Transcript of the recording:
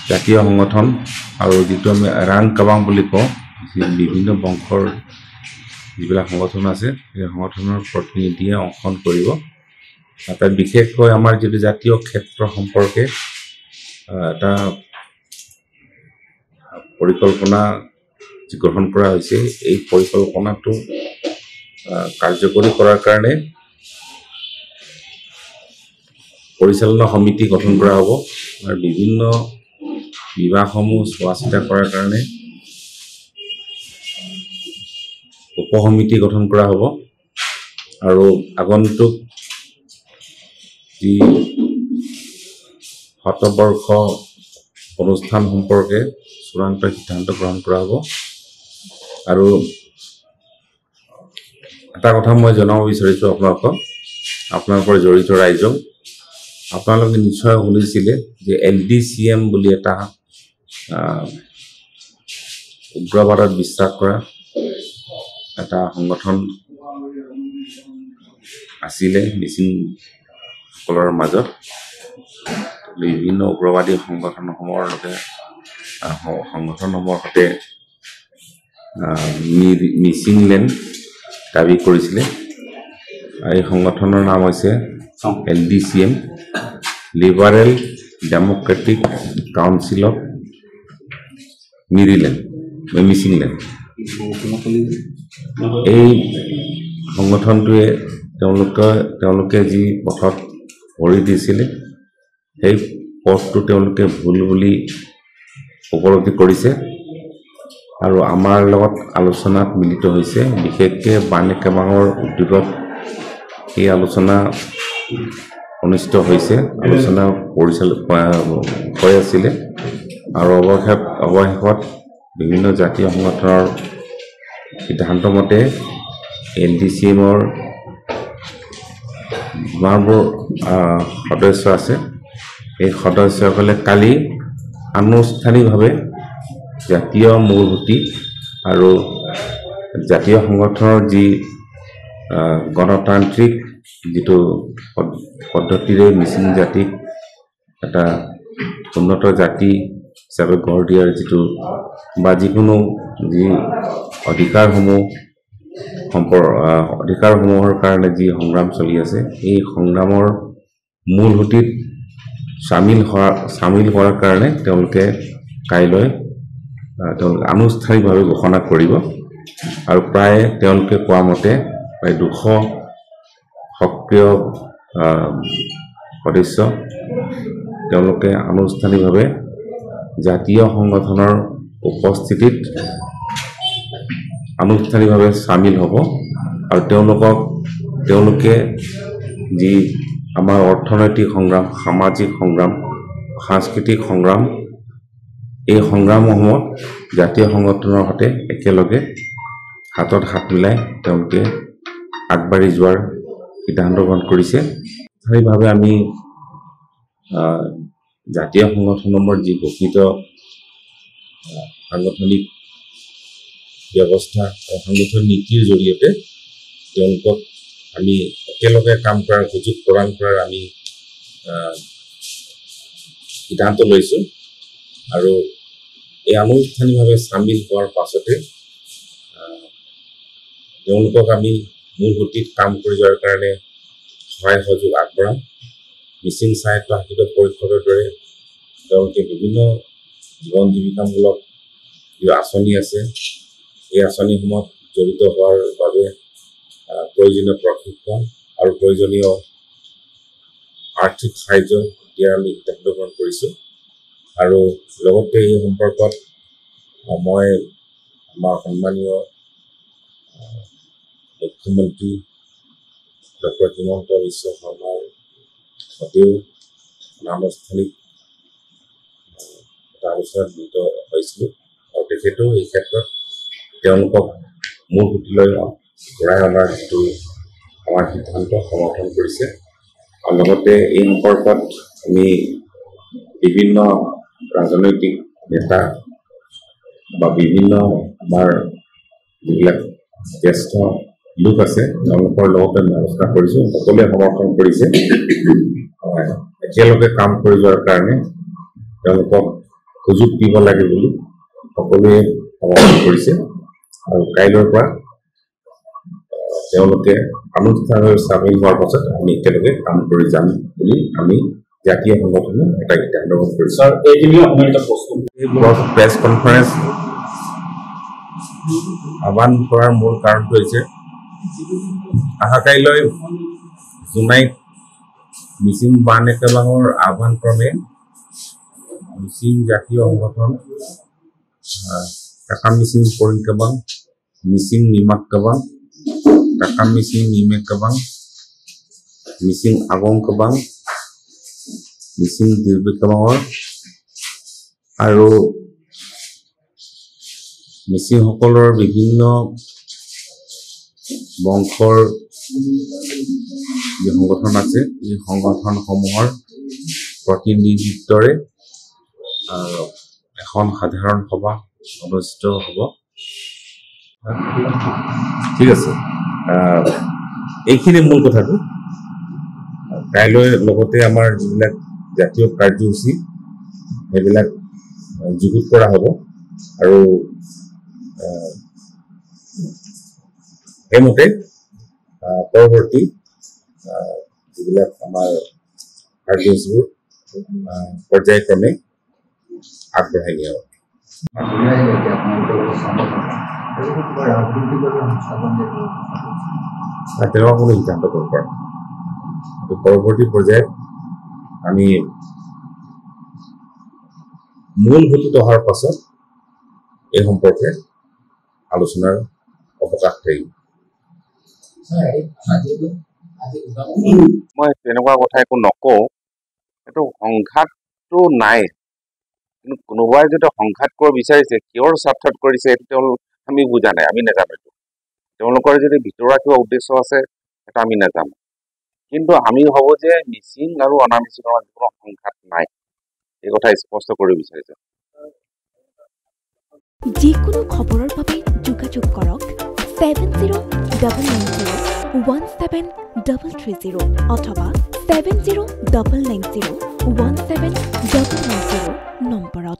জাতীয় সংগঠন আৰু যিটো আমি ৰাং কাবাং বুলি কওঁ বিভিন্ন বংশৰ যিবিলাক সংগঠন আছে সেই সংগঠনৰ প্ৰতিনিধিয়ে অংশগ্ৰহণ কৰিব তাত বিশেষকৈ আমাৰ যিটো জাতীয় ক্ষেত্ৰ সম্পৰ্কে এটা পৰিকল্পনা গ্ৰহণ কৰা হৈছে এই পৰিকল্পনাটো কাৰ্যকৰী কৰাৰ কাৰণে পৰিচালনা সমিতি গঠন কৰা হ'ব আৰু বিভিন্ন বিভাগসমূহ চোৱা চিতা কৰাৰ কাৰণে উপসমিতি গঠন কৰা হ'ব আৰু আগন্তুক যি শতবৰ্ষ অনুষ্ঠান সম্পৰ্কে চূড়ান্ত সিদ্ধান্ত গ্ৰহণ কৰা হ'ব আৰু এটা কথা মই জনাব বিচাৰিছোঁ আপোনালোকৰ জড়িত ৰাইজক আপোনালোকে নিশ্চয় শুনিছিলে যে LDCM বুলি এটা উগ্ৰবাদত বিশ্বাস কৰা এটা সংগঠন আছিলে মিচিংসকলৰ মাজত বিভিন্ন উগ্ৰবাদী সংগঠনসমূহৰ সৈতে মিচিংলেণ্ড দাবী কৰিছিলে এই সংগঠনৰ নাম হৈছে LDCM liberal democratic council of Misingland এই সংগঠনটোৱে তেওঁলোকে যি পথত ভৰি দিছিলে সেই পথটো তেওঁলোকে ভুল বুলি উপলব্ধি কৰিছে আৰু আমাৰ লগত আলোচনাত মিলিত হৈছে বিশেষকৈ বাণী কাবাঙৰ উদ্যোগত এই আলোচনা অনুষ্ঠিত হৈছে আলোচনা হৈ আছিলে আৰু অৱশেষত বিভিন্ন জাতীয় সংগঠনৰ সিদ্ধান্ত মতে LDCMৰ যিমানবোৰ সদস্য আছে এই সদস্যসকলে কালি আনুষ্ঠানিকভাৱে জাতীয় মূলসুঁতি আৰু জাতীয় সংগঠনৰ যি গণতান্ত্ৰিক যিটো পদ্ধতিৰে মিচিং জাতিক এটা উন্নত জাতি হিচাপে গঢ় দিয়াৰ যিটো বা যিকোনো যি অধিকাৰসমূহৰ কাৰণে যি সংগ্ৰাম চলি আছে এই সংগ্ৰামৰ মূলসুঁতিত চামিল হোৱাৰ কাৰণে তেওঁলোকে কাইলৈ আনুষ্ঠানিকভাৱে ঘোষণা কৰিব আৰু প্ৰায় তেওঁলোকে কোৱা মতে প্ৰায় 200 সক্ৰিয় সদস্য তেওঁলোকে আনুষ্ঠানিকভাৱে জাতীয় সংগঠনৰ উপস্থিতিত আনুষ্ঠানিকভাৱে চামিল হ'ব আৰু তেওঁলোকে যি আমাৰ অৰ্থনৈতিক সংগ্ৰাম সামাজিক সংগ্ৰাম সাংস্কৃতিক সংগ্ৰাম এই সংগ্ৰামসমূহত জাতীয় সংগঠনৰ সৈতে একেলগে হাতত হাত মিলাই তেওঁলোকে আগবাঢ়ি যোৱাৰ সিদ্ধান্ত গ্ৰহণ কৰিছে সেইভাৱে আমি জাতীয় সংগঠনৰ যি ঘোষিত সাংগঠনিক ব্যৱস্থা আৰু সাংগঠনিক নীতিৰ জৰিয়তে তেওঁলোকক আমি একেলগে কাম কৰাৰ সুযোগ প্ৰদান কৰাৰ আমি সিদ্ধান্ত লৈছোঁ আৰু এই আনুষ্ঠানিকভাৱে চামিল হোৱাৰ পাছতে তেওঁলোকক আমি মূলসুঁতিত কাম কৰি যোৱাৰ কাৰণে সহায় সহযোগ আগবঢ়াম মিচিং স্বায়ত্তশাসিত পৰিষদৰ দৰে তেওঁলোকে বিভিন্ন জীৱন জীৱিকামূলক যি আঁচনি আছে এই আঁচনিসমূহত জড়িত হোৱাৰ বাবে প্ৰয়োজনীয় প্ৰশিক্ষণ আৰু প্ৰয়োজনীয় আৰ্থিক সাহায্য দিয়াৰ আমি সিদ্ধান্ত গ্ৰহণ কৰিছোঁ আৰু লগতে এই সম্পৰ্কত মই আমাৰ সন্মানীয় মুখ্যমন্ত্ৰী ডক্টৰ হিমন্ত বিশ্ব শৰ্মাৰ সৈতেও আনুষ্ঠানিক এটা আলোচনাত মিলিত হৈছিলোঁ আৰু তেখেতেও এই ক্ষেত্ৰত তেওঁলোকক মূলসুঁতিলৈ ঘূৰাই অনাৰ যিটো আমাৰ সিদ্ধান্ত সমৰ্থন কৰিছে আৰু লগতে এই সম্পৰ্কত আমি বিভিন্ন ৰাজনৈতিক নেতা বা বিভিন্ন আমাৰ যিবিলাক জ্যেষ্ঠ লোক আছে তেওঁলোকৰ লগতে আমি আলোচনা কৰিছোঁ সকলোৱে সমৰ্থন কৰিছে একেলগে কাম কৰি যোৱাৰ কাৰণে তেওঁলোকক সুযোগ দিব লাগে বুলি সকলোৱে সমৰ্থন কৰিছে আৰু কাইলৈৰ পৰা তেওঁলোকে আনুষ্ঠানিকভাৱে চামিল হোৱাৰ পাছত আমি একেলগে কাম কৰি যাম বুলি আমি জাতীয় সংগঠনে এটা সিদ্ধান্ত গ্ৰহণ কৰিছোঁ। প্ৰেছ কনফাৰেন্স আহ্বান কৰাৰ মূল কাৰণটো হৈছে অহা কাইলৈ জোনাইত মিচিং বান একেবাঙৰ আহ্বান ক্ৰমে মিচিং জাতীয় সংগঠন কাকাম মিচিং পৰিং কেবাং, মিচিং নিমাক কেবাং, কাকাম মিচিং নিমেক কেবাং, মিচিং আগং কেবাং, মিচিং দিৰবিক কেবাঙৰ আৰু মিচিংসকলৰ বিভিন্ন বংশৰ যি সংগঠন আছে এই সংগঠনসমূহৰ প্ৰতিনিধিত্বৰে এখন সাধাৰণ সভা অনুষ্ঠিত হ'ব। ঠিক আছে, এইখিনি মূল কথাটো। কাইলৈ লগতে আমাৰ যিবিলাক জাতীয় কাৰ্যসূচী সেইবিলাক যুগুত কৰা হ'ব আৰু সেইমতে পৰৱৰ্তী যিবিলাক আমাৰ কাৰ্যসূচীবোৰ পৰ্যায়ক্ৰমে আগবঢ়াই নিয়া হ'ব। তেনেকুৱা কোনো সিদ্ধান্ত কৰিব পৰা নাই। পৰৱৰ্তী পৰ্যায়ত আমি মূল গতিত অহাৰ পাছত এই সম্পৰ্কে আলোচনাৰ অৱকাশ থাকিব। মই তেনেকুৱা কথা একো নকওঁ, এইটো সংঘাতটো নাই, কিন্তু কোনোবাই যদি সংঘাত কৰিব বিচাৰিছে কিহৰ স্বাৰ্থত কৰিছে সেইটো আমি বুজা নাই, আমি নাজানো। তেওঁলোকৰ যদি ভিতৰুৱা কিবা উদ্দেশ্য আছে সেইটো আমি নাজানো, কিন্তু আমি ভাবোঁ যে মিচিং আৰু অনা মিচিঙৰ মাজত কোনো সংঘাত নাই, এই কথা স্পষ্ট কৰিব বিচাৰিছোঁ। যিকোনো খবৰৰ বাবে যোগাযোগ কৰক 7099017330 অথবা 7099017990 নম্বৰত।